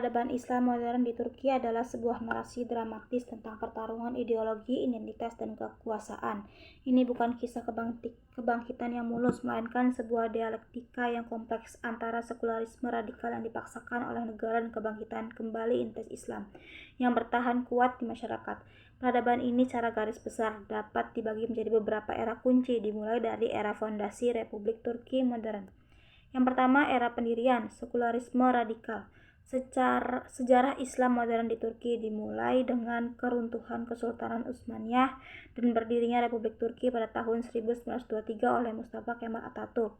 Peradaban Islam modern di Turki adalah sebuah narasi dramatis tentang pertarungan ideologi, identitas, dan kekuasaan. Ini bukan kisah kebangkitan yang mulus, melainkan sebuah dialektika yang kompleks antara sekularisme radikal yang dipaksakan oleh negara dan kebangkitan kembali identitas Islam yang bertahan kuat di masyarakat. Peradaban ini secara garis besar dapat dibagi menjadi beberapa era kunci, dimulai dari era fondasi Republik Turki modern. Yang pertama, era pendirian, sekularisme radikal. Sejarah Islam modern di Turki dimulai dengan keruntuhan Kesultanan Utsmaniyah dan berdirinya Republik Turki pada tahun 1923 oleh Mustafa Kemal Atatürk.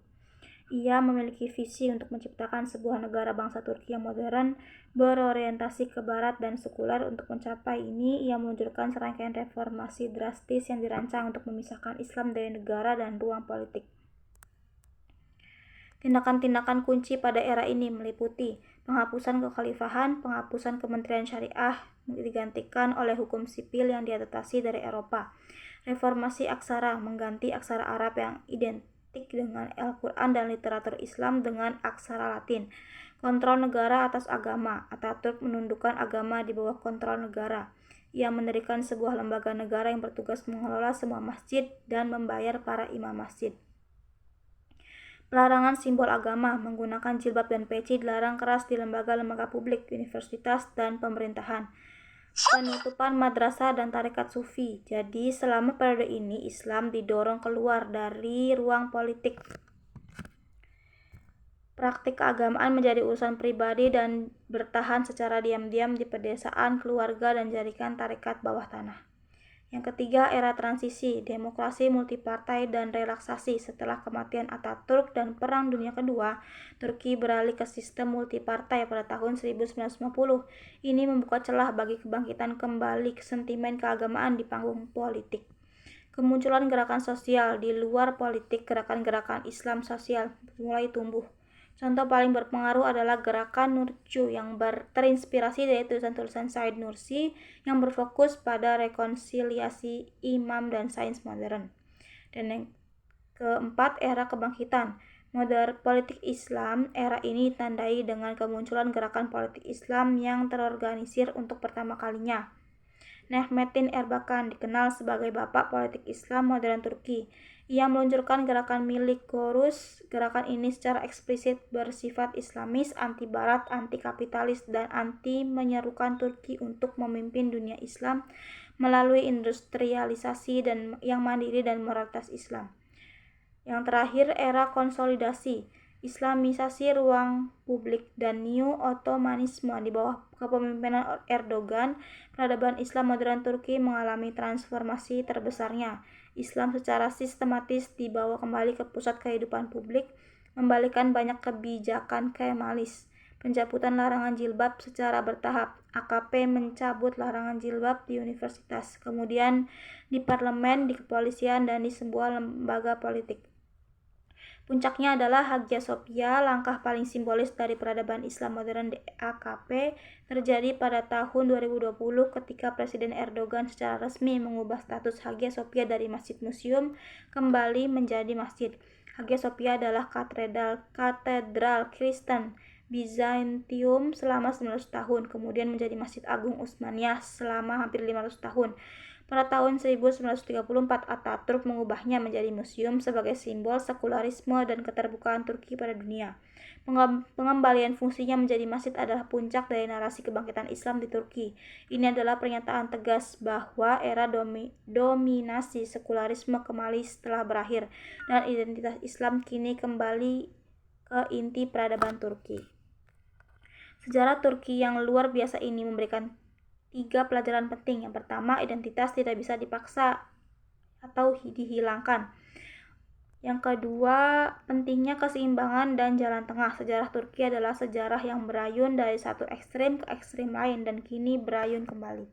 Ia memiliki visi untuk menciptakan sebuah negara bangsa Turki yang modern, berorientasi ke barat dan sekuler. Untuk mencapai ini, ia meluncurkan serangkaian reformasi drastis yang dirancang untuk memisahkan Islam dari negara dan ruang politik. Tindakan-tindakan kunci pada era ini meliputi penghapusan kekhalifahan, penghapusan kementerian syariah digantikan oleh hukum sipil yang diadaptasi dari Eropa. Reformasi aksara, mengganti aksara Arab yang identik dengan Al-Quran dan literatur Islam dengan aksara Latin. Kontrol negara atas agama, Atatürk menundukkan agama di bawah kontrol negara. Ia mendirikan sebuah lembaga negara yang bertugas mengelola semua masjid dan membayar para imam masjid. Pelarangan simbol agama, menggunakan jilbab dan peci dilarang keras di lembaga-lembaga publik, universitas, dan pemerintahan. Penutupan madrasah dan tarekat sufi. Jadi selama periode ini Islam didorong keluar dari ruang politik. Praktik keagamaan menjadi urusan pribadi dan bertahan secara diam-diam di pedesaan, keluarga, dan jaringan tarekat bawah tanah. Yang ketiga, era transisi, demokrasi multipartai dan relaksasi. Setelah kematian Atatürk dan Perang Dunia Kedua, Turki beralih ke sistem multipartai pada tahun 1950. Ini membuka celah bagi kebangkitan kembali sentimen keagamaan di panggung politik. Kemunculan gerakan sosial di luar politik, gerakan-gerakan Islam sosial mulai tumbuh. Contoh paling berpengaruh adalah gerakan Nurcu yang terinspirasi dari tulisan-tulisan Said Nursi yang berfokus pada rekonsiliasi imam dan sains modern. Dan yang keempat, era kebangkitan. Modern politik Islam, era ini ditandai dengan kemunculan gerakan politik Islam yang terorganisir untuk pertama kalinya. Necmettin Erbakan dikenal sebagai bapak politik Islam modern Turki. Ia meluncurkan gerakan milik Gorus. Gerakan ini secara eksplisit bersifat Islamis, anti-barat, anti-kapitalis, dan anti-menyerukan Turki untuk memimpin dunia Islam melalui industrialisasi yang mandiri dan moralitas Islam. Yang terakhir, era konsolidasi, Islamisasi ruang publik, dan New Ottomanisme. Di bawah kepemimpinan Erdogan, peradaban Islam modern Turki mengalami transformasi terbesarnya. Islam secara sistematis dibawa kembali ke pusat kehidupan publik, membalikan banyak kebijakan Kemalis. Pencabutan larangan jilbab secara bertahap. AKP mencabut larangan jilbab di universitas, kemudian di parlemen, di kepolisian, dan di sebuah lembaga politik. Puncaknya adalah Hagia Sophia, langkah paling simbolis dari peradaban Islam modern di AKP, terjadi pada tahun 2020 ketika Presiden Erdogan secara resmi mengubah status Hagia Sophia dari masjid museum kembali menjadi masjid. Hagia Sophia adalah katedral Kristen Bizantium selama 900 tahun, kemudian menjadi Masjid Agung Utsmaniyah selama hampir 500 tahun. Pada tahun 1934, Atatürk mengubahnya menjadi museum sebagai simbol sekularisme dan keterbukaan Turki pada dunia. Pengembalian fungsinya menjadi masjid adalah puncak dari narasi kebangkitan Islam di Turki. Ini adalah pernyataan tegas bahwa era dominasi sekularisme Kemalis telah berakhir dan identitas Islam kini kembali ke inti peradaban Turki. Sejarah Turki yang luar biasa ini memberikan 3 pelajaran penting. Yang pertama, identitas tidak bisa dipaksa atau dihilangkan. Yang kedua, pentingnya keseimbangan dan jalan tengah. Sejarah Turki adalah sejarah yang berayun dari satu ekstrem ke ekstrem lain dan kini berayun kembali.